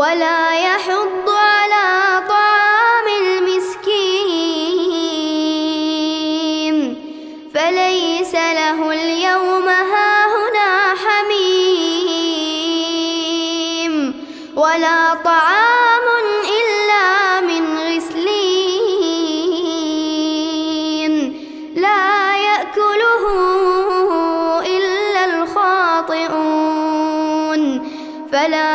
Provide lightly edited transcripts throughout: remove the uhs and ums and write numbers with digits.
ولا يحض على طعام المسكين فليس له اليوم هاهنا حميم ولا طعام إلا من غسلين لا يأكله إلا الخاطئون فلا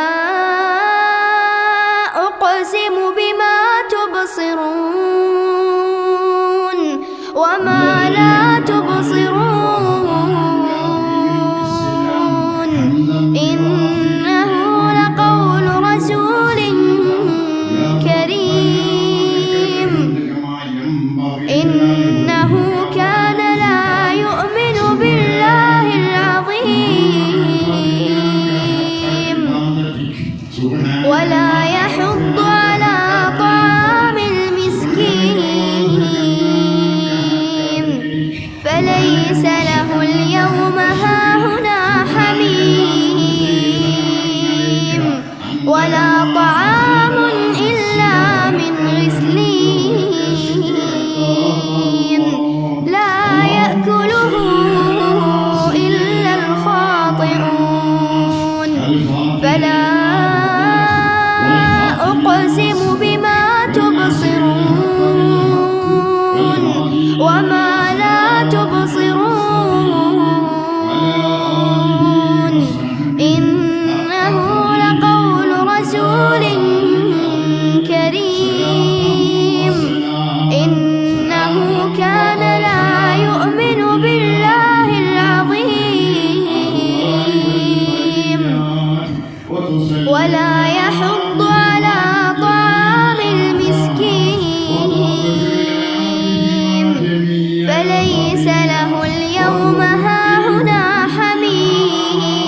أقسم بما تبصرون وما لا تبصرون إنه لقول رسول كريم إنه كان لا يؤمن بالله العظيم ولا يحض على طعام المسكين فليس له اليوم هاهنا حميم ولا طعام إلا من غسلين لا يأكله إلا الخاطئون فلا أقسم بما تبصرون وما لا تبصرون إنه لقول رسول كريم إنه كان لا يؤمن بالله العظيم ولا يحض على طعام المسكين فليس له اليوم هاهنا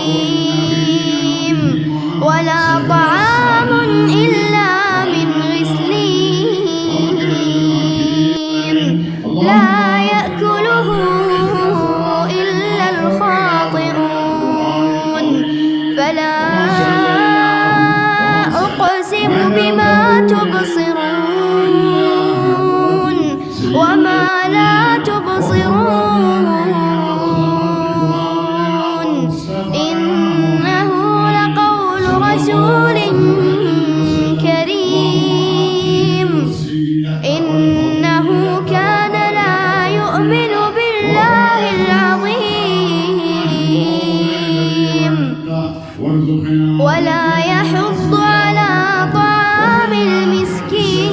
حميم ولا طعام إلا من غسلين لا يأكله إلا الخاطئون فلا أقسم بما تبصرون وما لا تبصرون إنه لقول رسول كريم إنه كان لا يؤمن بالله العظيم ولا يحض على طعام المسكين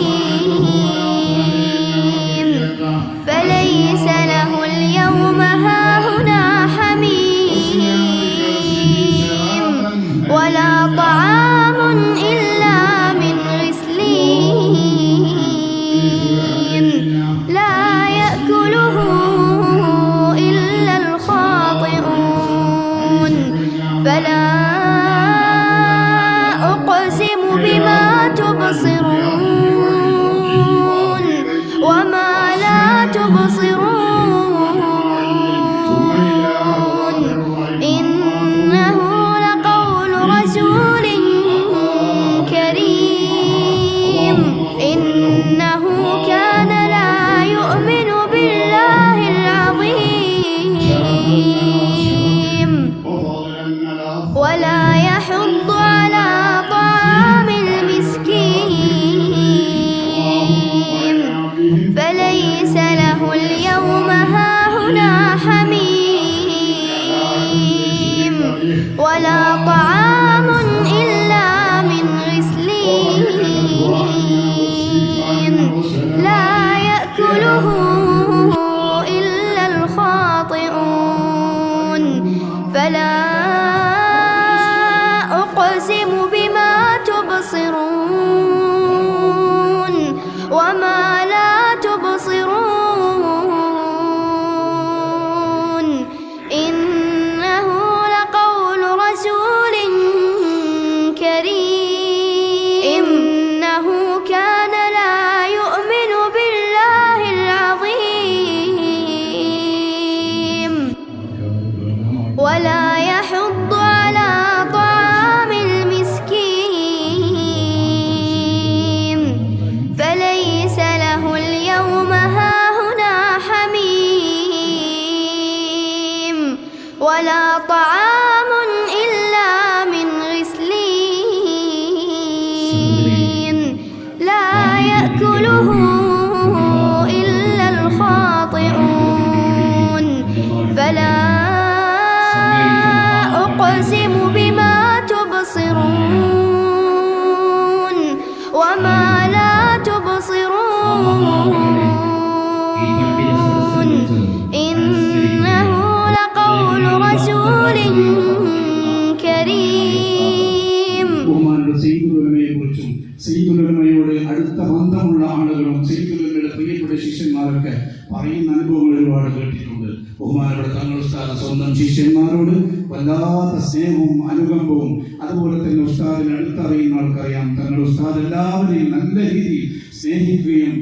فليس له اليوم هاهنا حميم ولا طعام إلا من غسلين لا يأكله إلا الخاطئون فلا أقسم بما تبصرون وما لا تبصرون إنه لقول رسول كريم إنه كان لا يؤمن بالله العظيم ولا يحض على طعام المسكين فليس له اليوم هاهنا حميم ولا طعام إلا من غسلين لا يأكله إلا الخاطئون فلا أقسم بما تبصرون وما لا تبصرون إنه لقول رسول كريم إنه كان لا يؤمن بالله العظيم ولا يحض على طعام المسكين വല്ലാത്ത സ്നേഹവും അനുകമ്പവും. അതുപോലെ തന്നെ ഉസ്താദിനെ അടുത്തറിയുന്ന ആൾക്കറിയാം, തങ്ങളുടെ ഉസ്താദ് എല്ലാവരെയും നല്ല രീതിയിൽ സ്നേഹിക്കുകയും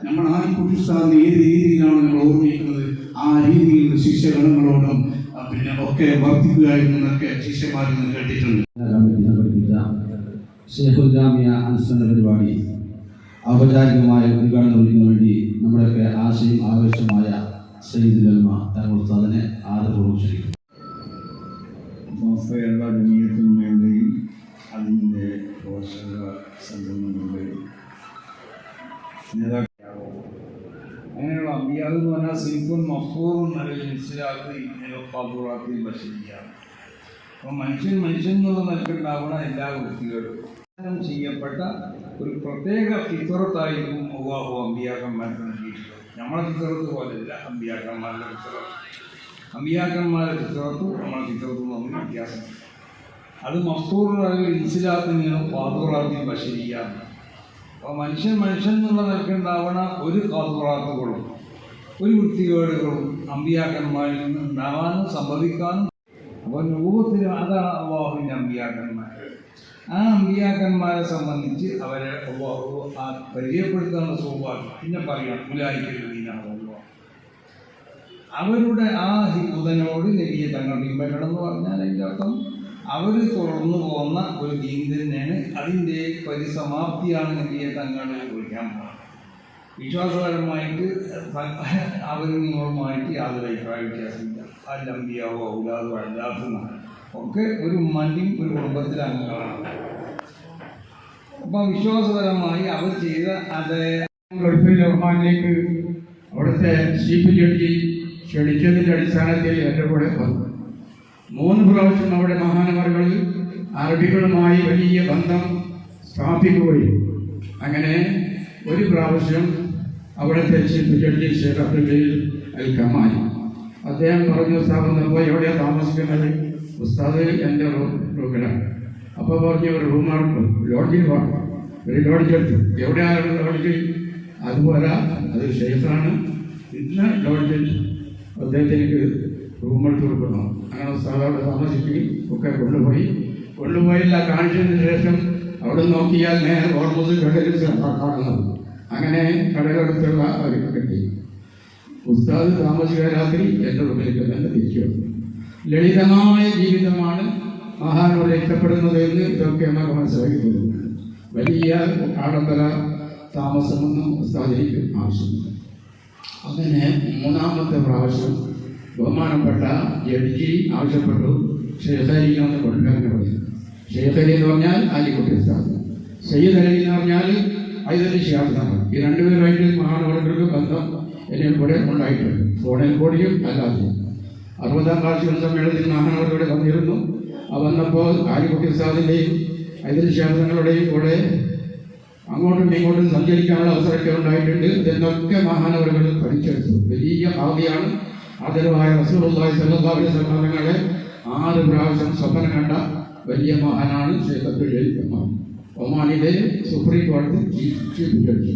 നമ്മൾ ആലിക്കുട്ടി ഉസ്താദിനെ ഏത് രീതിയിലാണ് നമ്മൾ ഓർമ്മിക്കുന്നത് ആ രീതിയിൽ ശിഷ്യഗണങ്ങളോടും പിന്നെ ഒക്കെ വർദ്ധിക്കുകയായിരുന്നൊക്കെ ശിഷ്യന്മാരിൽ നിന്ന് കേട്ടിട്ടുണ്ട്. ഷെയ്ഖുൽ ജാമിയ അനുസ്മരണ പരിപാടി ഔപചാരികമായ ഉദ്ഘാടനം നൽകുന്നതിന് വേണ്ടി നമ്മുടെയൊക്കെ ആശയും ആവേശമായ സയ്യിദുൽ ഉലമ തങ്ങൾ ഉസ്താദിനെ ആദരപൂർവ്വം ക്ഷണിക്കുന്നു. എല്ലാ ജനീയത്തിനും വേണ്ടിയും അതിൻ്റെ പോഷക സംഘടനകളുടെയും നേതാക്കളാവും. അങ്ങനെയുള്ള അമ്പിയാദ് എന്ന് പറഞ്ഞാൽ സിംഫുൻ മഫൂറും നല്ല മനസ്സിലാക്കി പാപുറാത്തിൽ ബഷരിയാണ്. അപ്പോൾ മനുഷ്യൻ എന്നുള്ള നിലക്കുണ്ടാവുന്ന എല്ലാ വൃത്തികളും ചെയ്യപ്പെട്ട ഒരു പ്രത്യേക ഫിത്രത്തായിരിക്കും അല്ലാഹു അമ്പിയാക്കന്മാർക്ക് നൽകിയിട്ടുള്ളത്. നമ്മളെ ഫിത്രത്ത് പോലെയല്ല അമ്പിയാക്കന്മാരുടെ ഫിത്രത്ത്. അമ്പിയാക്കന്മാരുടെ ഫിത്രത്തും നമ്മളെ ഫിത്രത്തും തമ്മിൽ വ്യത്യാസമുണ്ട്. അത് മഫ്തൂറുകളിൽ ഇൻസിലാത്തിനും പാതുറാത്തിൽ ബഷരിയാണ്. അപ്പോൾ മനുഷ്യൻ എന്നുള്ള നിലക്കുണ്ടാവണ ഒരു കാതുറാത്തുകളും ഒരു വൃത്തികേടുകളും അമ്പിയാക്കന്മാരിൽ നിന്ന് ഉണ്ടാവാനും സംഭവിക്കാനും. അപ്പോൾ രൂപത്തിൽ അതാണ് അള്ളാഹുവിൻ്റെ അമ്പിയാക്കന്മാർ. ആ അമ്പിയാക്കന്മാരെ സംബന്ധിച്ച് അവരെ അള്ളാഹു ആ പരിചയപ്പെടുത്താനുള്ള സൗഭാഗ്യം. പിന്നെ പറയാം ഉലായിക്കലുദീനാണ് അള്ളാഹു. അവരുടെ ആ ഹിബുദനോട് നബിയെ തങ്ങൾ പിൻപറ്റണം എന്ന് പറഞ്ഞാൽ അതിൻ്റെ അർത്ഥം അവർ തുടർന്നു പോകുന്ന ഒരു ദീൻ തന്നെയാണ്. അതിൻ്റെ പരിസമാപ്തിയാണ് നബിയെ തങ്ങൾ കുറിക്കാൻ പോകുന്നത്. വിശ്വാസപരമായിട്ട് അവർ നിങ്ങളുമായിട്ട് യാതൊരു അഭിപ്രായ വ്യത്യാസമില്ല. അല്ലംബിയാവോ ഔലാദോ അല്ലാത്തതാണ് ഒക്കെ ഒരു ഉമ്മാൻ്റെയും ഒരു കുടുംബത്തിലെ അംഗങ്ങളാണ്. അപ്പം വിശ്വാസപരമായി അവർ ചെയ്ത അതേ റഹ്മാനിലേക്ക് അവിടുത്തെ ചീഫ് ജഡ്ജി ക്ഷണിച്ചതിൻ്റെ അടിസ്ഥാനത്തിൽ എൻ്റെ കൂടെ വന്നു. 3 പ്രാവശ്യം അവിടെ മഹാനവറുകൾ അറബികളുമായി വലിയ ബന്ധം സ്ഥാപിക്കുകയും അങ്ങനെ ഒരു പ്രാവശ്യം അവിടുത്തെ ചീഫ് ജഡ്ജി ഷെയ്ഖ് അബ്ദുൽ അൽ കമാൽ അദ്ദേഹം പറഞ്ഞു, സ്ഥാപനപ്പോൾ എവിടെയാണ് താമസിക്കുന്നത്? ഉസ്താദ് എൻ്റെ റൂമിലാണ്. അപ്പോൾ പറഞ്ഞു ഒരു റൂമാണ് ലോഡ്ജിൽ വേണം, ഒരു ലോഡ്ജ് എടുത്തു. എവിടെയാണ് ലോഡ്ജ്? അതുപോലെ അത് ഷെയ്ഖാണ്, ഇന്ന് ലോഡ്ജിൽ അദ്ദേഹത്തിലേക്ക് റൂമെടുത്ത് കൊടുക്കണം. അങ്ങനെ ഉസ്താദ് അവിടെ താമസിക്കുകയും ഒക്കെ കൊണ്ടുപോയില്ല. കാണിച്ചതിന് ശേഷം അവിടെ നോക്കിയാൽ നേരെ ഓർമ്മ കടലിൽ കാണുന്നത്. അങ്ങനെ കടലെടുത്തുള്ള ഒരു കിട്ടി. ഉസ്താദ് താമസിച്ച രാത്രി എൻ്റെ റൂമിലേക്ക് തന്നെ തിരിച്ചു വന്നു. ലളിതമായ ജീവിതമാണ് മഹാനോട് ഇഷ്ടപ്പെടുന്നത് എന്ന് ഇതൊക്കെ നമുക്ക് മനസ്സിലാക്കി തരുന്നു. വലിയ ആഡംബര താമസമൊന്നും ഉസ്താദിലേക്ക് ആവശ്യമില്ല. അങ്ങനെ 3ാമത്തെ പ്രാവശ്യം ബഹുമാനപ്പെട്ട ജഡ്ജി ആവശ്യപ്പെട്ടു ഷെയ്ഖ് അലിനെ ഒന്ന് കൊണ്ടുവരാൻ പറയും. ഷെയ്ഖ് അലി എന്ന് പറഞ്ഞാൽ ആലിക്കുട്ടി ഉസ്താദ്, സയ്യിദ് അലി എന്ന് പറഞ്ഞാൽ ഹൈദരലി ശിഹാബ് തങ്ങൾ. ഈ രണ്ടുപേരുമായിട്ട് മഹാനവറുകൾക്ക് ബന്ധം എന്നെ കൂടെ ഉണ്ടായിട്ടുണ്ട്, ഫോണിൽ കൂടിയും അല്ലാതെയും. 60ാം വാർഷിക സമ്മേളനത്തിൽ മഹാനവറുകൂടെ വന്നിരുന്നു. വന്നപ്പോൾ ആലിക്കുട്ടി ഉസ്താദിൻ്റെയും ഹൈദരലി ശിഹാബ് തങ്ങളുടെയും കൂടെ അങ്ങോട്ടും ഇങ്ങോട്ടും സഞ്ചരിക്കാനുള്ള അവസരമൊക്കെ ഉണ്ടായിട്ടുണ്ട്. ഇതെന്നൊക്കെ മഹാനവറുകൾ പഠിച്ചെടുത്തു. വലിയ ഭാവിയാണ്. ആദരവായ റസൂലുള്ളാഹി സ്വല്ലല്ലാഹു അലൈഹി വസല്ലം തങ്ങളെ 6 പ്രാവശ്യം സ്വപ്നം കണ്ട വലിയ മഹാനാണ് ഷെയ്ഖ് അബ്ദുൽ കമാൽ. ഒമാനിലെ സുപ്രീം കോടതി ചീഫ് ജഡ്ജി.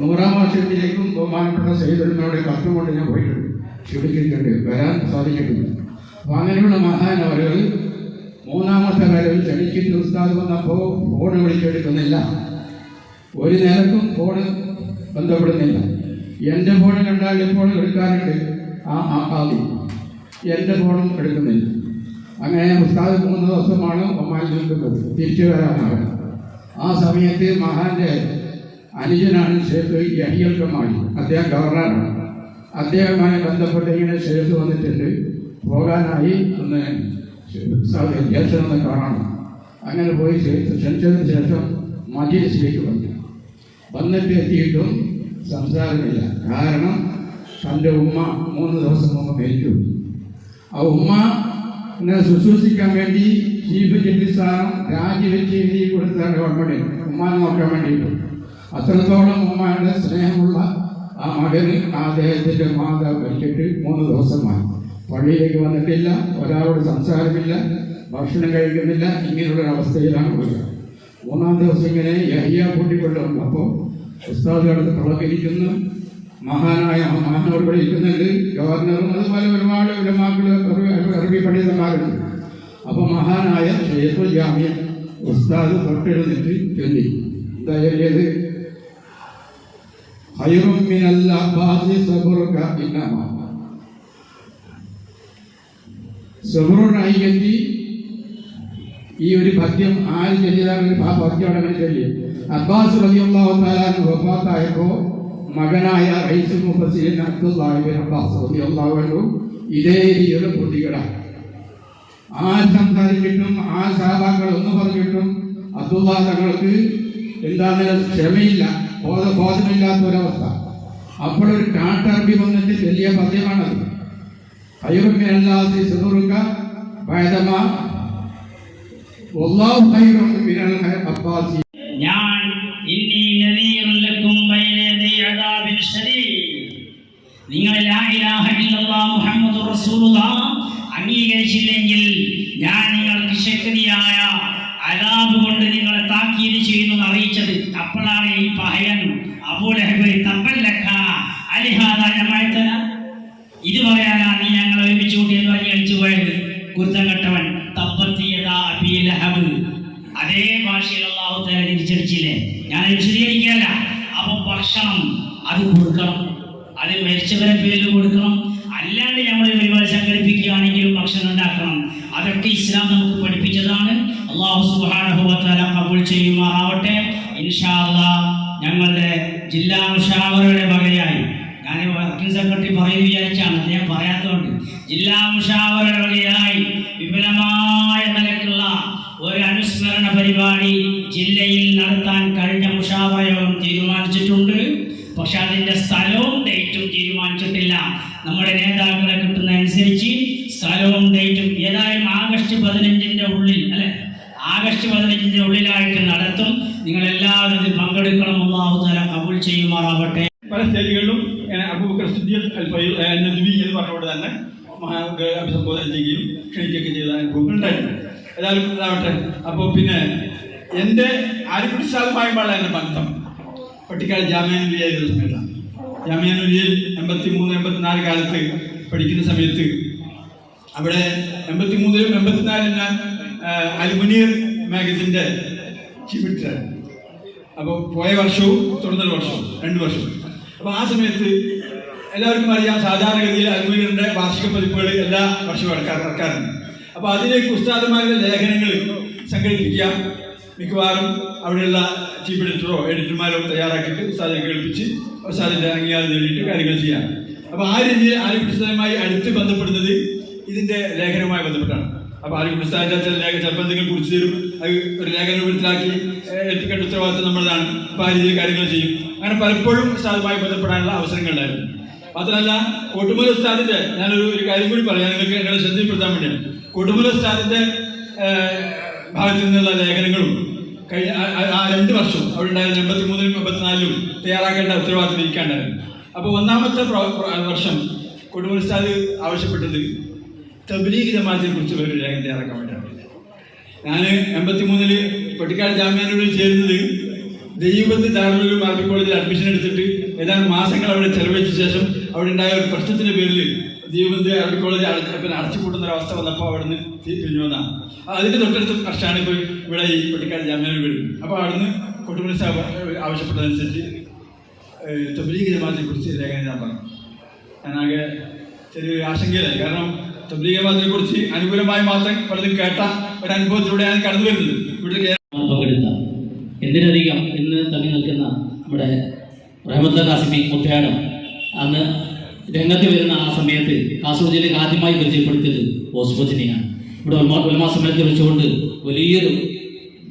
100ാം വർഷത്തിലേക്കും ബഹുമാനപ്പെട്ട സയ്യിദുലമയുടെ കത്തും കൊണ്ട് ഞാൻ പോയിട്ടുണ്ട്, ക്ഷണിച്ചിട്ടുണ്ട്, വരാൻ സാധിച്ചിട്ടില്ല. അപ്പോൾ അങ്ങനെയുള്ള മഹാനവറുകൾ 3ാമത്തെ വരവിൽ ക്ഷണിച്ചിട്ട് ഉസ്താദ് വന്നപ്പോൾ ഫോൺ വിളിച്ചെടുക്കുന്നില്ല, ഒരു നേരക്കും ഫോണ് ബന്ധപ്പെടുന്നില്ല. എൻ്റെ ഫോൺ കണ്ടാൽ എപ്പോഴും എടുക്കാറുണ്ട് ആദ്യം, എൻ്റെ ഫോണും എടുക്കുന്നില്ല. അങ്ങനെ ഉസ്താദ് 3 ദിവസമാണ് ഒമാനിൽ നിൽക്കുന്നത്, തിരിച്ചു വരാനാണ്. ആ സമയത്ത് മഹാന്റെ അനുജനാണ് ഷെയ്ഖ് യഹിയൽ കമാൽ, അദ്ദേഹം ഗവർണറാണ്. അദ്ദേഹവുമായി ബന്ധപ്പെട്ട് ഇങ്ങനെ ഷെയ്ഖ് വന്നിട്ടുണ്ട്, പോകാനായി ഒന്ന് ജ്യേഷ്ഠനൊന്ന് കാണണം. അങ്ങനെ പോയി ക്ഷണിച്ചതിന് ശേഷം മജ്‌ലിസിലേക്ക് വന്നിട്ട് എത്തിയിട്ടും സംസാരമില്ല. കാരണം തൻ്റെ ഉമ്മ 3 ദിവസം മുമ്പ് മരിച്ചു. ആ ഉമ്മ ശുശ്രൂഷിക്കാൻ വേണ്ടി ചീഫ് ജഡ്ജി സ്ഥാനം രാജിവെച്ച് എഴുതി കൊടുത്താണ് ഗവൺമെൻറ് ഉമ്മാനെ നോക്കാൻ വേണ്ടിയിട്ട്. അത്രത്തോളം ഉമ്മയുടെ സ്നേഹമുള്ള ആ മകന് അദ്ദേഹത്തിൻ്റെ മാതാവ് മരിച്ചിട്ട് 3 ദിവസമായി. പള്ളിയിലേക്ക് വന്നിട്ടില്ല, ഒരാളോട് സംസാരമില്ല, ഭക്ഷണം കഴിക്കുന്നില്ല. ഇങ്ങനെയുള്ളൊരവസ്ഥയിലാണ് പോയത്. 3ാം ദിവസം ഇങ്ങനെ യഹിയ കൂട്ടിക്കൊണ്ട് വന്നപ്പോൾ ഉസ്താദ് അടുത്ത് പ്രവർത്തിക്കുന്നു. മഹാനായ മഹാനോട് പഠിക്കുന്നുണ്ട്, ഗവർണറും അതുപോലെ ഒരുപാട് ഉലമാക്കൾ അറബി പണ്ഡിതന്മാരുണ്ട്. അപ്പോൾ മഹാനായ ഷെയ്ഖുൽ ജാമിഅ ഉസ്താദ് തൊട്ടെഴുന്നിട്ട് ചൊല്ലി, എന്താ ചൊല്ലിയത്? ഖൈറും മിനൽ അബ്ബാസി സബ്റുക ഇന്നമാ. സബ്റുനായി കെട്ടി ഈ ഒരു പദ്യം ആര് ചൊല്ലിയതാണ്? ഒരു പദ്യം അങ്ങനെ ചൊല്ലി. അബ്ബാസ് റളിയല്ലാഹു തആല അൻഹു വഫാത്തായപ്പോൾ മകനായ റഈസുൽ മുഫസ്സിരീൻ അബ്ദുല്ലാഹി ഇബ്നു അബ്ബാസ് റളിയല്ലാഹു അൻഹു ഇതേ രീതിയിലുള്ള പ്രതികളാണ്. ആ സംസാരിച്ചിട്ടും ആ സഹാബാക്കൾ ഒന്ന് പറഞ്ഞിട്ടും അബ്ദുല്ലാഹ് തങ്ങൾക്ക് എന്താണ് ക്ഷമയില്ല, ബോധമില്ലാത്ത ഒരവസ്ഥ. അപ്പോഴൊരു കാട്ടറബി വന്നിട്ട് വലിയ പദ്യമാണത്. ഖൈറും മിനന്നാസി സദറുക ബഅദമാ വല്ലാഹു ഖൈറും മിനൽ അബ്ബാസി. ഞാൻ ഇന്നി നദീറുൻ ലക്കും ബൈന യദൈ അദാബിൻ ശദീദ്. നിങ്ങൾ ലാ ഇലാഹ ഇല്ലല്ലാഹ് മുഹമ്മദുർ റസൂലുള്ളാഹ് അംഗീകരിച്ചില്ലെങ്കിൽ ഞാൻ നിങ്ങൾക്ക് ശക്തിയായ അദാബ് കൊണ്ട് നിങ്ങളെ താക്കീത് ചെയ്യുമെന്ന് അറിയിച്ചത്. അപ്പോഴാണ് ഈ പഹയൻ അബൂ ലഹബ് തബ്ബല്ലക അലിഹാദ ജമഅതന, ഇത് പറയാനാ നീ ഞങ്ങൾ ഒരുമിച്ച് കൂട്ടി എന്ന് പറഞ്ഞ് കഴിച്ചു പോയത്. കുരുത്തം കെട്ടവൻ തബ്ബത് യദാ അബീ ലഹബ്. അതേ ഭാഷയിൽ അല്ലാഹു തആല തിരിച്ചടിച്ചില്ലേ? ഞാൻ വിശദീകരിക്കല്ല. അപ്പൊ ഭക്ഷണം അത് കൊടുക്കണം, അത് മരിച്ചവരെ പേരിൽ കൊടുക്കണം. അല്ലാണ്ട് നമ്മൾ പരിപാടി സംഘടിപ്പിക്കുകയാണെങ്കിലും ഭക്ഷണം ഉണ്ടാക്കണം. അതൊക്കെ ഇസ്ലാം നമുക്ക് പഠിപ്പിച്ചതാണ്. അല്ലാഹു സുബ്ഹാനഹു വ തആല ഖബൂൽ ചെയ്യുമാറാവട്ടെ. ഇൻഷാ അല്ലാഹ് ഞങ്ങളുടെ ജില്ലാ മുശാവറയുടെ വകയായി, ഞാൻ വർക്കിംഗ് സെക്രട്ടറി പറയുന്നു വിചാരിച്ചാണ്, അദ്ദേഹം പറയാത്തതുകൊണ്ട്, ജില്ലാ മുശാവറയുടെ വകയായി വിപുലമായ നിലക്കുള്ള ഒരു അനുസ്മരണ പരിപാടി ജില്ലയിൽ നടത്താൻ കഴിഞ്ഞ മുശാവറ യോഗം തീരുമാനിച്ചിട്ടുണ്ട്. പക്ഷെ അതിൻ്റെ സ്ഥലവും ഡേറ്റും തീരുമാനിച്ചിട്ടില്ല. നമ്മുടെ നേതാക്കളെ കിട്ടുന്ന അനുസരിച്ച് സ്ഥലവും ഡേറ്റും ഏതായാലും ആഗസ്റ്റ് 15-ന്റെ ഉള്ളിൽ, അല്ലെ, ആഗസ്റ്റ് 15-ന്റെ ഉള്ളിലായിട്ട് നടത്തും. നിങ്ങളെല്ലാവരും ഇതിൽ പങ്കെടുക്കണം. അല്ലാഹു തആല ഖബൂൽ ചെയ്യുമാറാവട്ടെ. പല സ്റ്റേജുകളിലും അബൂബക്കർ സിദ്ദീഖ് നദ്വി എന്ന് പറഞ്ഞുകൊണ്ട് തന്നെ അഭിസംബോധന ചെയ്യുകയും ക്ഷണിക്കുകയൊക്കെ ചെയ്ത അനുഭവങ്ങൾ ഉണ്ടായിരുന്നു. ഏതായാലും അതാവട്ടെ. അപ്പോൾ പിന്നെ എൻ്റെ ആലിക്കുട്ടി ഉസ്താദുമായുമുള്ള എൻ്റെ ബന്ധം പട്ടിക്കാട് ജാമിഅനുലിയയിലുള്ള സമയത്താണ്. ജാമിഅനുലിയയിൽ 83-84 കാലത്ത് പഠിക്കുന്ന സമയത്ത് അവിടെ 83-ലും 84-ലും ഞാൻ അൽമുനീർ മാഗസിൻ്റെ ചീഫ് എഡിറ്ററായിരുന്നു. അപ്പോൾ പോയ വർഷവും തുടർന്നുള്ള വർഷവും 2 വർഷവും. അപ്പോൾ ആ സമയത്ത് എല്ലാവർക്കും അറിയാം, സാധാരണഗതിയിൽ അൽമുനീറിൻ്റെ വാർഷിക പതിപ്പുകൾ എല്ലാ വർഷവും ഇറക്കാറുണ്ട്. അപ്പോൾ അതിലേക്ക് ഉസ്താദുമാരുടെ ലേഖനങ്ങൾ സംഘടിപ്പിക്കുക, മിക്കവാറും അവിടെയുള്ള ചീഫ് എഡിറ്ററോ എഡിറ്റർമാരോ തയ്യാറാക്കിയിട്ട് ഉസ്താദിനെ കേൾപ്പിച്ച് ഉസ്താദിൻ്റെ അംഗീകാരം നേടിയിട്ട് കാര്യങ്ങൾ ചെയ്യാം. അപ്പോൾ ആ രീതിയിൽ ആലിക്കുട്ടി ഉസ്താദുമായി അടുത്ത് ബന്ധപ്പെടുന്നത് ഇതിൻ്റെ ലേഖനവുമായി ബന്ധപ്പെട്ടാണ്. അപ്പോൾ ആലിക്കുട്ടി ഉസ്താദിൻ്റെ ചിലപ്പോൾ എന്തെങ്കിലും കുറിച്ച് തരും, അത് ഒരു ലേഖന രൂപത്തിലാക്കി ഏൽപ്പിക്കേണ്ട ഉത്തരവാദിത്വം നമ്മുടേതാണ്. അപ്പോൾ ആ രീതിയിൽ കാര്യങ്ങൾ ചെയ്യും. അങ്ങനെ പലപ്പോഴും ഉസ്താദുമായി ബന്ധപ്പെടാനുള്ള അവസരങ്ങളുണ്ടായിരുന്നു. മാത്രമല്ല കോട്ടുമല ഉസ്താദിൻ്റെ ഞാനൊരു കാര്യം കൂടി പറയാം, നിങ്ങൾക്ക് നിങ്ങളുടെ ശ്രദ്ധയിൽപ്പെടുത്താൻ വേണ്ടിയാണ്. കോട്ടുമല ഉസ്താദിൻ്റെ ഭാഗത്തു നിന്നുള്ള ലേഖനങ്ങളും കഴിഞ്ഞ ആ 2 വർഷം അവിടെ ഉണ്ടായിരുന്ന 83-ലും 84-ലും തയ്യാറാക്കേണ്ട ഉത്തരവാദിത്വം ഇരിക്കാണ്ടായിരുന്നു. അപ്പോൾ ഒന്നാമത്തെ വർഷം കോട്ടുമല ഉസ്താദ് ആവശ്യപ്പെട്ടത് തബ്ലീഗ് ജമാഅത്തിനെ കുറിച്ചുള്ള ഒരു ലേഖനം തയ്യാറാക്കാൻ വേണ്ടിയാണ്. ഞാൻ 83-ൽ പട്ടിക്കാട് ജാമിഅനുലിയയിൽ ചേരുന്നത് ദൈവബന്ധ് ദാറുൽ അറബി കോളേജിൽ അഡ്മിഷൻ എടുത്തിട്ട് ഏതാനും മാസങ്ങൾ അവിടെ ചെലവഴിച്ച ശേഷം അവിടെ ഉണ്ടായ ഒരു പ്രശ്നത്തിൻ്റെ പേരിൽ ദൈവബന്ധ് അറബി കോളേജ് അടച്ചുപൂട്ടുന്ന ഒരു അവസ്ഥ വന്നപ്പോൾ അവിടുന്ന് പിരിഞ്ഞു വന്നതാണ്. അതിൻ്റെ തൊട്ടടുത്ത വർഷമാണ് ഇപ്പോൾ ഇവിടെ ഈ പട്ടിക്കാട് ജാമിഅനുലിയയിൽ വരുന്നത്. അപ്പോൾ അവിടുന്ന് കോട്ടുമല സാഹിബ് ആവശ്യപ്പെട്ടതനുസരിച്ച് തബ്ലീഗ് ജമാഅത്തിനെ കുറിച്ച് ലേഖനം ഞാൻ പറഞ്ഞു. ഞാനാകെ ചെറിയൊരു ആശങ്കയിലായി. കാരണം തബ്ലീഗ് ജമാഅത്തിനെ കുറിച്ച് അനുകൂലമായി മാത്രം പലതും കേട്ട ഒരു അനുഭവത്തിലൂടെയാണ് കടന്നു വരുന്നത്. ഇവിടെ പങ്കെടുത്ത എന്തിനധികം ഇന്ന് തങ്ങി നിൽക്കുന്ന നമ്മുടെ റഹ്മത്തുള്ള കാസിമി മുത്തയാടം അന്ന് രംഗത്ത് വരുന്ന ആ സമയത്ത് കാസർഗോഡ് ജില്ലയിൽ ആദ്യമായി പരിചയപ്പെടുത്തിയത് ഓസ്ബോജിനെയാണ്. ഇവിടെ ഉലമാ സമ്മേളനത്തിൽ വെച്ചുകൊണ്ട് വലിയൊരു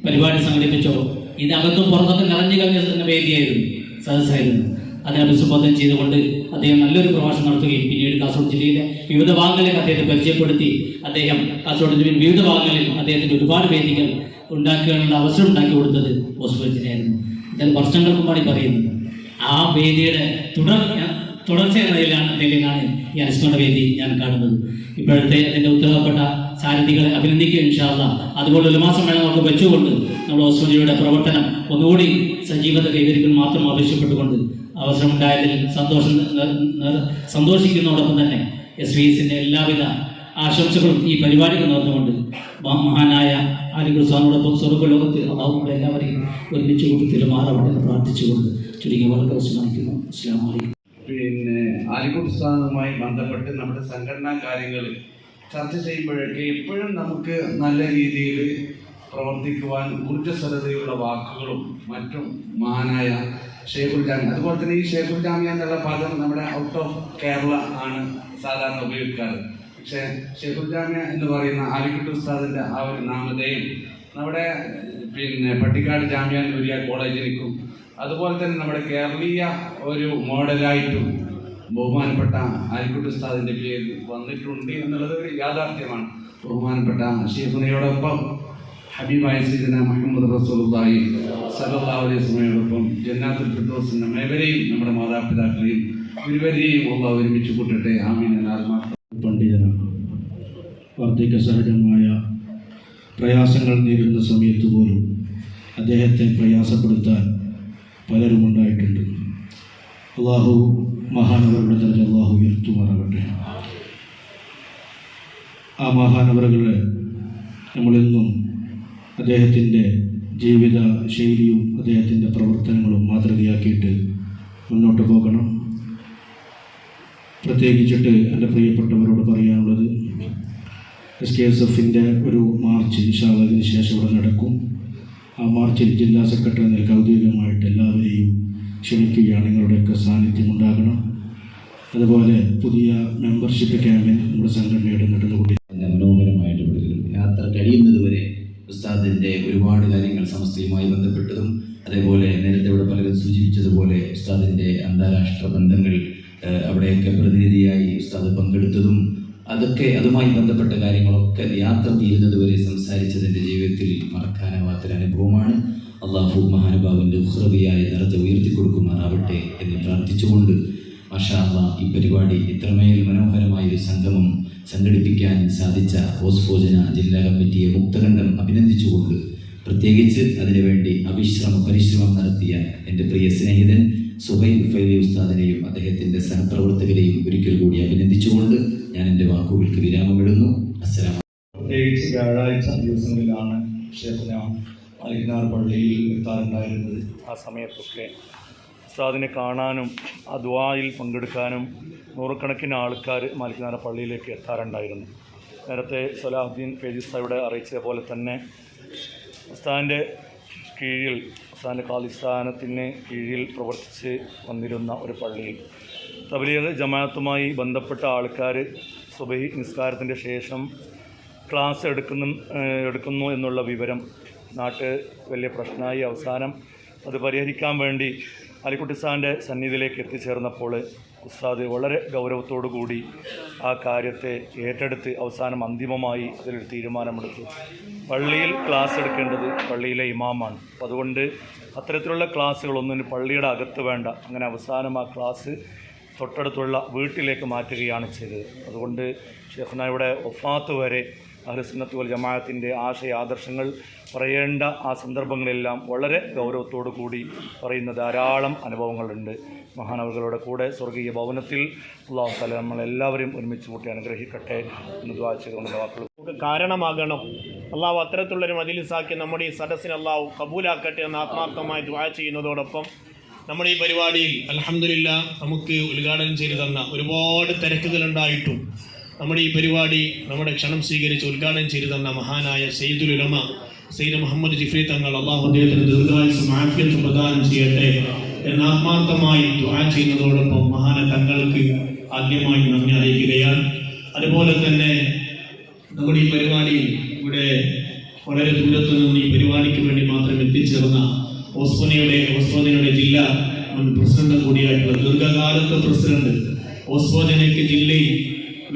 പരിപാടി സംഘടിപ്പിച്ചോ. ഇതിനകത്തും പുറത്തൊക്കെ നിറഞ്ഞു കഴിഞ്ഞ വേദിയായിരുന്നു, സദസ്സായിരുന്നു. അതിനെ അഭിസംബോധന ചെയ്തുകൊണ്ട് അദ്ദേഹം നല്ലൊരു പ്രഭാഷണം നടത്തുകയും പിന്നീട് കാസർഗോഡ് ജില്ലയിലെ വിവിധ ഭാഗങ്ങളിലേക്ക് അദ്ദേഹത്തെ പരിചയപ്പെടുത്തി അദ്ദേഹം കാസർഗോഡ് ജില്ലയിൽ വിവിധ ഭാഗങ്ങളിൽ അദ്ദേഹത്തിന് ഒരുപാട് വേദികൾ ഉണ്ടാക്കാനുള്ള അവസരം ഉണ്ടാക്കി കൊടുത്തത് ഓസ്ബോജിനെയായിരുന്നു. ഞാൻ വർഷങ്ങൾക്ക് മുമ്പാണ് പറയുന്നത്. ആ വേദിയുടെ തുടർച്ച എന്ന നിലയിലാണ് ഈ അനുസ്മരണ വേദി ഞാൻ കാണുന്നത്. ഇപ്പോഴത്തെ അതിൻ്റെ ഉത്തരവാദപ്പെട്ട സാരഥികളെ അഭിനന്ദിക്കുക ഇൻഷാ അല്ലാഹ്. അതുപോലെ ഉലമാ സമ്മേളനമൊക്കെ വെച്ചുകൊണ്ട് നമ്മൾ ഓസ്ബോജിയുടെ പ്രവർത്തനം ഒന്നുകൂടി സജീവത കൈവരിക്കാൻ മാത്രം ആവശ്യപ്പെട്ടുകൊണ്ട് അവസരമുണ്ടായതിൽ സന്തോഷിക്കുന്നതോടൊപ്പം തന്നെ SVSന്റെ എല്ലാവിധ ആശംസകളും ഈ പരിപാടിക്ക് നേർന്നുകൊണ്ട് മഹാനായ ആലിക്കുട്ടി ഉസ്താദിനോടൊപ്പം സ്വർഗ്ഗലോകത്ത് അല്ലാഹു നമ്മളെല്ലാവരെയും ഒരുമിച്ച് കൂട്ടിത്തരുമാറാവട്ടെ എന്ന് പ്രാർത്ഥിച്ചുകൊണ്ട് ചുരുങ്ങിയ വളരെ അവസാനിക്കുന്നു. അസ്സലാമു അലൈക്കും. പിന്നെ ആലിക്കുട്ടി ഉസ്താദുമായി ബന്ധപ്പെട്ട് നമ്മുടെ സംഘടനാ കാര്യങ്ങൾ ചർച്ച ചെയ്യുമ്പോഴൊക്കെ എപ്പോഴും നമുക്ക് നല്ല രീതിയിൽ പ്രവർത്തിക്കുവാൻ ഊർജ്ജസ്വലതയുള്ള വാക്കുകളും മറ്റും മഹാനായ ഷേഖുൽ ജാമിയ, അതുപോലെ തന്നെ ഈ ഷേഖുൽ ജാമിയ എന്നുള്ള പദം നമ്മുടെ ഔട്ട് ഓഫ് കേരള ആണ് സാധാരണ ഉപയോഗിക്കാറ്. പക്ഷേ ഷേഖുൽ ജാമിയ എന്ന് പറയുന്ന ആലിക്കുട്ടി ഉസ്താദിൻ്റെ ആ ഒരു നാമധേയം നമ്മുടെ പിന്നെ പട്ടിക്കാട് ജാമിയ നൂരിയ കോളേജിലേക്കും അതുപോലെ തന്നെ നമ്മുടെ കേരളീയ ഒരു മോഡലായിട്ടും ബഹുമാനപ്പെട്ട ആലിക്കുട്ടി ഉസ്താദിൻ്റെ പേരിൽ വന്നിട്ടുണ്ട് എന്നുള്ളത് ഒരു യാഥാർത്ഥ്യമാണ്. ബഹുമാനപ്പെട്ട ഷെയ്ഖുനയോടൊപ്പം ഹബീബായ സയ്യിദന മുഹമ്മദ് റസൂലുള്ളാഹി സ്വല്ലല്ലാഹു അലൈഹി വസല്ലമയോടൊപ്പം ജന്നാത്തുൽ ഫിർദൗസിൽ നമ്മേവരെയും നമ്മുടെ മാതാപിതാക്കളെയും ഗുരുവരെയും അല്ലാഹു ഒരുമിച്ച് കൂട്ടട്ടെ. ആമീൻ. പണ്ഡിതനാണ്. വാർദ്ധക്യ സഹജമായ പ്രയാസങ്ങൾ നേരിടുന്ന സമയത്ത് പോലും അദ്ദേഹത്തെ പ്രയാസപ്പെടുത്താൻ പലരും ഉണ്ടായിട്ടുണ്ട്. അള്ളാഹു മഹാനവറുടെ ദർജ അള്ളാഹു ഉയർത്തുമാറാകട്ടെ. ആ മഹാനവറുകളെ നമ്മളെന്നും അദ്ദേഹത്തിൻ്റെ ജീവിത ശൈലിയും അദ്ദേഹത്തിൻ്റെ പ്രവർത്തനങ്ങളും മാതൃകയാക്കിയിട്ട് മുന്നോട്ട് പോകണം. പ്രത്യേകിച്ചിട്ട് എൻ്റെ പ്രിയപ്പെട്ടവരോട് പറയാനുള്ളത് SKSFൻ്റെ ഒരു മാർച്ച് ഇൻഷാ അല്ലാഹ് ഇതിന് ശേഷം ഇവിടെ നടക്കും. ആ മാർച്ചിൽ ജില്ലാ സെക്രട്ടറി നിലയ്ക്ക് ഔദ്യോഗികമായിട്ട് എല്ലാവരെയും ക്ഷണിക്കുകയാണ്. നിങ്ങളുടെയൊക്കെ സാന്നിധ്യം ഉണ്ടാകണം. അതുപോലെ പുതിയ മെമ്പർഷിപ്പ് ക്യാമ്പയിൻ നമ്മുടെ സംഘടനയുടെ നടന്നുകൊണ്ടിരിക്കുന്നത് മനോഹരമായിട്ട് യാത്ര കഴിയുന്നതുവരെ ഉസ്താദിൻ്റെ ഒരുപാട് കാര്യങ്ങൾ സമസ്തയുമായി ബന്ധപ്പെട്ടതും അതേപോലെ നേരത്തെ ഇവിടെ പലരും സൂചിപ്പിച്ചതുപോലെ ഉസ്താദിൻ്റെ അന്താരാഷ്ട്ര ബന്ധങ്ങൾ അവിടെയൊക്കെ പ്രതിനിധിയായി ഉസ്താദ് പങ്കെടുത്തതും അതുമായി ബന്ധപ്പെട്ട കാര്യങ്ങളൊക്കെ യാത്ര തീരുന്നത് വരെ സംസാരിച്ചതിൻ്റെ ജീവിതത്തിൽ മറക്കാനാവാത്തൊരു അനുഭവമാണ്. അള്ളാഹു മഹാനുഭാവൻ്റെ ഉഖ്റവിയായ ദർജ ഉയർത്തിക്കൊടുക്കുമാറാവട്ടെ എന്ന് പ്രാർത്ഥിച്ചുകൊണ്ട് മാഷാ അല്ലാഹ് ഈ പരിപാടി ഇത്രമേൽ മനോഹരമായ ഒരു സംഗമം സംഘടിപ്പിക്കാൻ സാധിച്ച ഓസ്ഫോജന ജില്ലാ കമ്മിറ്റിയെ മുക്തകണ്ഠം അഭിനന്ദിച്ചുകൊണ്ട് പ്രത്യേകിച്ച് അതിനുവേണ്ടി പരിശ്രമം നടത്തിയ എൻ്റെ പ്രിയ സ്നേഹിതൻ സുഹൈൽ ഫൈലി ഉസ്താദിനെയും അദ്ദേഹത്തിൻ്റെ സഹപ്രവർത്തകരെയും ഒരിക്കൽ കൂടി അഭിനന്ദിച്ചുകൊണ്ട് ഞാൻ എൻ്റെ വാക്കുകൾക്ക് വിരാമമിടുന്നു. അസ്സലാമു. പ്രത്യേകിച്ച് വ്യാഴാഴ്ച ദിവസങ്ങളിലാണ് ഷേഖുന അലിഗ്നാർ പള്ളിയിൽ എത്താറുണ്ടായിരുന്നത്. ആ സമയത്തൊക്കെ ഉസ്താദിനെ കാണാനും ആ ദുആയിൽ പങ്കെടുക്കാനും നൂറുകണക്കിന് ആൾക്കാർ മാലിക്നാർ പള്ളിയിലേക്ക് എത്താറുണ്ടായിരുന്നു. നേരത്തെ സലാഹുദ്ദീൻ ഫേജിസ്തായുടെ അറിയിച്ചത് പോലെ തന്നെ ഉസ്താദിൻ്റെ കീഴിൽ ഉസ്താദിൻ്റെ ഖാലിസ്ഥാനത്തിന് കീഴിൽ പ്രവർത്തിച്ച് വന്നിരുന്ന ഒരു പള്ളിയിൽ തബ്ലീഗ് ജമാഅത്തുമായി ബന്ധപ്പെട്ട ആൾക്കാർ സുബഹി നിസ്കാരത്തിൻ്റെ ശേഷം ക്ലാസ് എടുക്കുന്നു എന്നുള്ള വിവരം നാട്ടിൽ വലിയ പ്രശ്നമായി. അവസാനം അത് പരിഹരിക്കാൻ വേണ്ടി അലിക്കുട്ടി ഉസ്താദിൻ്റെ സന്നിധിയിലേക്ക് എത്തിച്ചേർന്നപ്പോൾ ഉസ്താദ് വളരെ ഗൗരവത്തോടു കൂടി ആ കാര്യത്തെ ഏറ്റെടുത്ത് അവസാനം അന്തിമമായി അതിലൊരു തീരുമാനമെടുത്തു. പള്ളിയിൽ ക്ലാസ് എടുക്കേണ്ടത് പള്ളിയിലെ ഇമാമാണ്. അതുകൊണ്ട് അത്തരത്തിലുള്ള ക്ലാസ്സുകളൊന്നും പള്ളിയുടെ അകത്ത് വേണ്ട. അങ്ങനെ അവസാനം ആ ക്ലാസ് തൊട്ടടുത്തുള്ള വീട്ടിലേക്ക് മാറ്റുകയാണ് ചെയ്തത്. അതുകൊണ്ട് ഷെയ്ഖുനായുടെ വഫാത്ത് വരെ അഹ്ലുസുന്നത്ത് വൽ ജമാഅത്തിൻ്റെ ആശയാദർശങ്ങൾ പറയേണ്ട ആ സന്ദർഭങ്ങളെല്ലാം വളരെ ഗൗരവത്തോടു കൂടി പറയുന്ന ധാരാളം അനുഭവങ്ങളുണ്ട്. മഹാനവറുകളുടെ കൂടെ സ്വർഗീയ ഭവനത്തിൽ അല്ലാഹു തആല നമ്മളെല്ലാവരെയും ഒരുമിച്ച് കൂട്ടി അനുഗ്രഹിക്കട്ടെ എന്ന് ദുആ ചെയ്തുകൊണ്ട് വാക്കുകൾ കാരണമാകണം. അള്ളാഹു അത്തരത്തിലുള്ളൊരു മജ്‌ലിസാക്കി നമ്മുടെ ഈ സദസ്സിനെ അള്ളാഹു കബൂലാക്കട്ടെ എന്ന് ആത്മാർത്ഥമായി ദുആ ചെയ്യുന്നതോടൊപ്പം നമ്മുടെ ഈ പരിപാടിയിൽ അൽഹംദുലില്ലാ നമുക്ക് ഉദ്ഘാടനം ചെയ്തു തന്ന ഒരുപാട് തിരക്കുകളുണ്ടായിട്ടും നമ്മുടെ ഈ പരിപാടി നമ്മുടെ ക്ഷണം സ്വീകരിച്ച് ഉദ്ഘാടനം ചെയ്തു തന്ന മഹാനായ സയ്യിദുൽ ഉലമ സയ്യിദ് മുഹമ്മദ് ജിഫ്രി തങ്ങൾ അള്ളാഹു അദ്ദേഹത്തിന് ദീർഘായുസ്സും ആഫിയത്തും പ്രദാനം ചെയ്യട്ടെ എന്ന് ആത്മാർത്ഥമായി ദുആ ചെയ്യുന്നതോടൊപ്പം മഹാന തങ്ങൾക്ക് ആദ്യമായി നന്ദി അറിയിക്കുകയാണ്. അതുപോലെ തന്നെ നമ്മുടെ ഈ പരിപാടിയിൽ ഇവിടെ വളരെ ദൂരത്തു നിന്ന് ഈ പരിപാടിക്ക് വേണ്ടി മാത്രം എത്തിച്ചേർന്ന ഓസ്ഫോജനയുടെ ജില്ലാ മുൻ പ്രസിഡന്റ് കൂടിയായിട്ടുള്ള ദീർഘകാലത്തെ പ്രസിഡന്റ് ഓസ്ഫോജനയ്ക്ക് ജില്ലയിൽ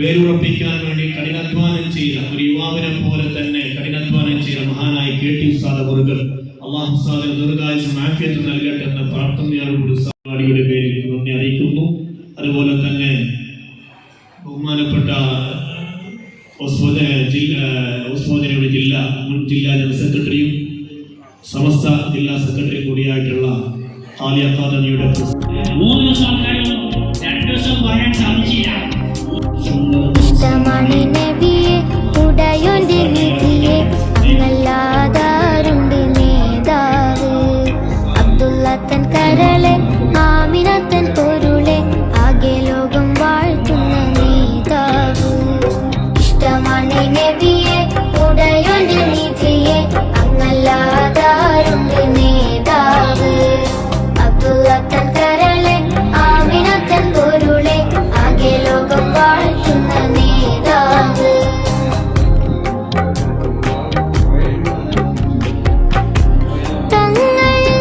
വേരുറപ്പിക്കാൻ വേണ്ടി കഠിനാധ്വാനം ചെയ്ത ഒരു യുവാവിനെ പോലെ തന്നെ കഠിനാധ്വാനം ചെയ്ത മഹാനായ KT ഉസ്താദ് അവറുകൾ അല്ലാഹു ഉസ്താദിന് ദീർഘായുസ്സും ആഫിയത്തും നൽകട്ടെ എന്ന പ്രാർത്ഥനയോടുകൂടി പരിപാടിയുടെ പേരിൽ നന്ദി അറിയിക്കുന്നു. അതുപോലെ തന്നെ ബഹുമാനപ്പെട്ട ഓസ്ഫോജനയുടെ മുൻ ജില്ലാ ജനറൽ സെക്രട്ടറിയും സമസ്ത ജില്ലാ സെക്രട്ടറി കൂടിയായിട്ടുള്ള ആലിയ അക്കാദമിയുടെ 3 ദിവസം ആൾക്കാരും 2 ദിവസം പറയാൻ സാധിച്ചില്ല. ഇഷ്ടമാണ് നബിയെ ഉടയോന്റെ നിധിയെ അങ്ങല്ലാതാരുണ്ട് നേതാവ് അബ്ദുള്ളത്തൻ കരളെ ആമിനത്തൻ പൊരുളെ ആകെ ലോകം വാഴ്ത്തുന്ന നേതാവ് ഇഷ്ടമാണ് നബിയെ ഉടയോന്റെ നിധിയെ അങ്ങല്ലാതാരുണ്ട് നേതാവ് അബ്ദുള്ളത്തൻ കരളെ ആമിനത്തൻ പൊരുളെ ആകെ ലോകം വാഴ്ത്തുന്ന നേതാവ് തങ്ങൾ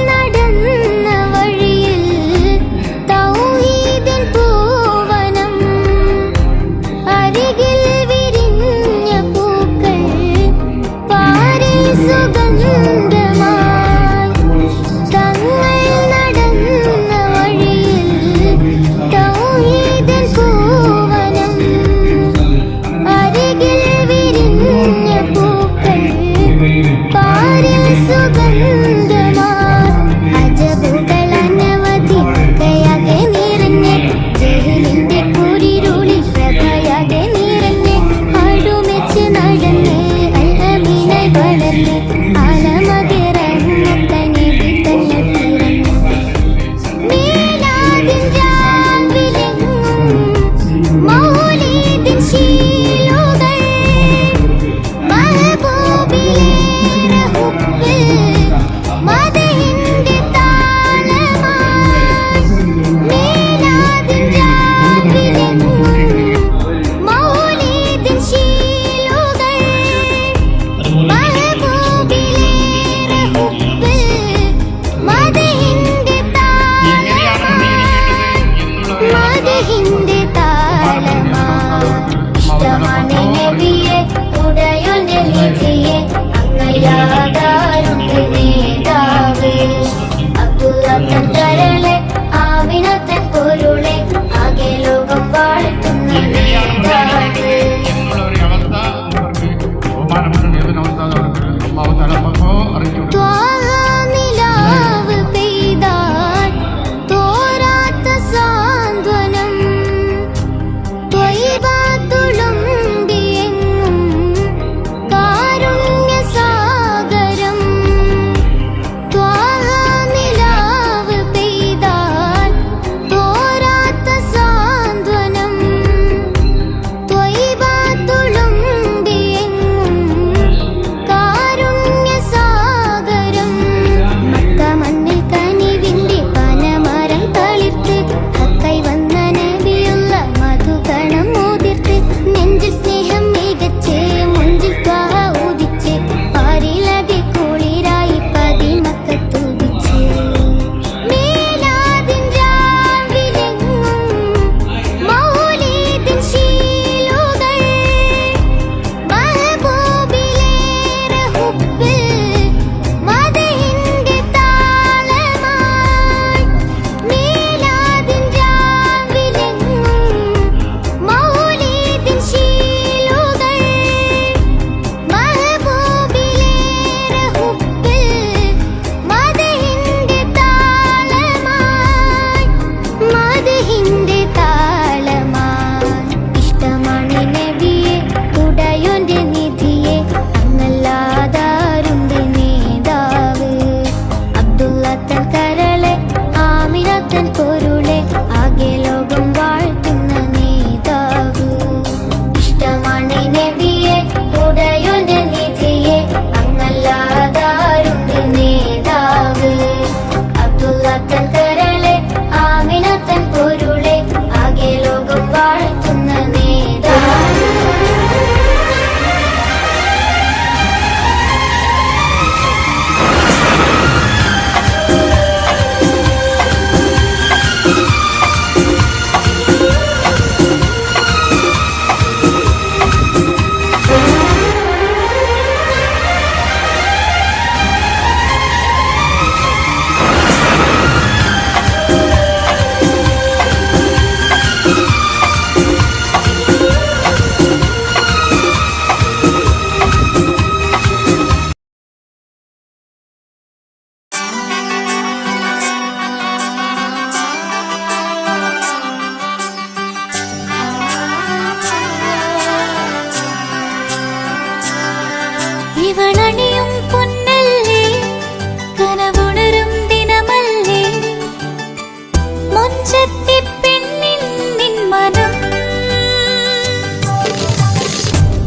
നടന്ന വഴിയിൽ തൗഹീദിൻ പൂവനം അരികിൽ വിരിഞ്ഞ പൂക്കൾ പാരിൽ സുഗന്ധമായി തങ്ങൾ നടന്ന വഴിയിൽ തൗഹീദിൻ പൂവനം അരികിൽ വിരിഞ്ഞ പൂക്കൾ പാരിൽ സുഗന്ധമായി അജബുകൾ അനവധി കയാകെ നിറഞ്ഞ് ജഹലിന്റെ കുരിരുളിൽ പ്രഭയാകെ നിറഞ്ഞ് അടുമെച്ച് നടന്ന് അൽഅമീനായി വളർന്ന് ആലമതിറങ്ങത്തനെ വിതങ്ങൾ തിരഞ്ഞ് മീലാദിൻ രാവിലെങ്ങും മൗലീദിൻ ശീലുകൾ മഹബൂബിലേറെ ഹുബ്ബിൽ മദഹിന്റെ താളമായി മീലാദിൻ രാവിലെങ്ങും മൗലീദിൻ ശീലുകൾ മഹബൂബിലേറെ ഹുബ്ബിൽ മദഹിന്റെ താളമായി മദഹിന്റെ താളമായി ഇഷ്ടമാണ് നബിയെ ഉടയോന്റെ നിധിയെ അങ്ങല്ലാതാരുണ്ട് നേതാവ് അബ്ദുള്ളത്തൻ കരളെ ആമിനത്തൻ പൊരുളെ ആകെ ലോകം വാഴ്ത്തുന്ന നേതാവ് എന്നുള്ള ഒരു അവസ്ഥ അവർക്ക് ബഹുമാനപ്പെട്ട വേദനവസ്ഥ അറിയിച്ചു നിലാവ് പെയ്താൽ തോരാത്ത സാന്ത്വനം ത്വയ്ബാത്തുളുമ്പിയെങ്ങും കാരുണ്യസാഗരം നിലാവ് പെയ്താൽ തോരാത്ത സാന്ത്വനം ത്വയ്ബാത്തുളുമ്പിയെങ്ങും കാരുണ്യസാഗരം ഇവളണിയും പൊന്നല്ലേ കനവുണരും ദിനമല്ലേ മുഞ്ചത്തി പെണ്ണിൻ നിൻ മനം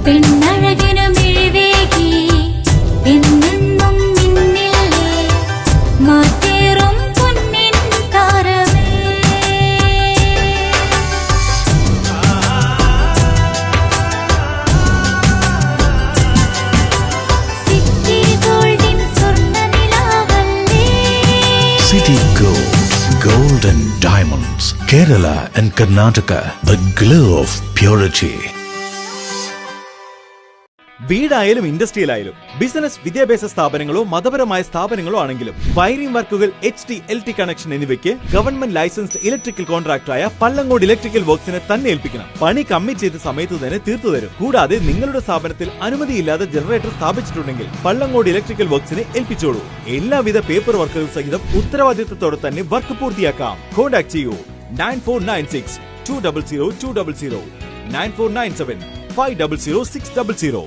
പെണ്ണഴകിനു മിഴിവേകി എന്നെന്നും നിന്നില്ലേ മാറ്റേറും പൊന്നിൻ താരമേ സിറ്റി ഗോൾഡിൻ സ്വർണ്ണനിലാവല്ലേ City Gold and Diamonds, Kerala and Karnataka, the glow of purity. വീടായാലും ഇൻഡസ്ട്രിയിലായാലും ബിസിനസ് വിദ്യാഭ്യാസ സ്ഥാപനങ്ങളോ മതപരമായ സ്ഥാപനങ്ങളോ ആണെങ്കിലും വയറിംഗ് വർക്കുകൾ HT LT കണക്ഷൻ എന്നിവയ്ക്ക് ഗവൺമെന്റ് ലൈസൻസ്ഡ് ഇലക്ട്രിക്കൽ കോൺട്രാക്ടറായ പള്ളങ്ങോട് ഇലക്ട്രിക്കൽ വർക്സിനെ തന്നെ ഏൽപ്പിക്കണം. പണി കമ്മിറ്റ് ചെയ്ത സമയത്ത് തന്നെ തീർത്തു തരും. കൂടാതെ നിങ്ങളുടെ സ്ഥാപനത്തിൽ അനുമതിയില്ലാതെ ജനറേറ്റർ സ്ഥാപിച്ചിട്ടുണ്ടെങ്കിൽ പള്ളങ്ങോട് ഇലക്ട്രിക്കൽ വർക്സിനെ ഏൽപ്പിച്ചോളൂ. എല്ലാവിധ പേപ്പർ വർക്കുകൾ സഹിതം ഉത്തരവാദിത്തത്തോടെ തന്നെ വർക്ക് പൂർത്തിയാക്കാം. കോൺടാക്ട് ചെയ്യൂ 9496 200 200 9497 500 600.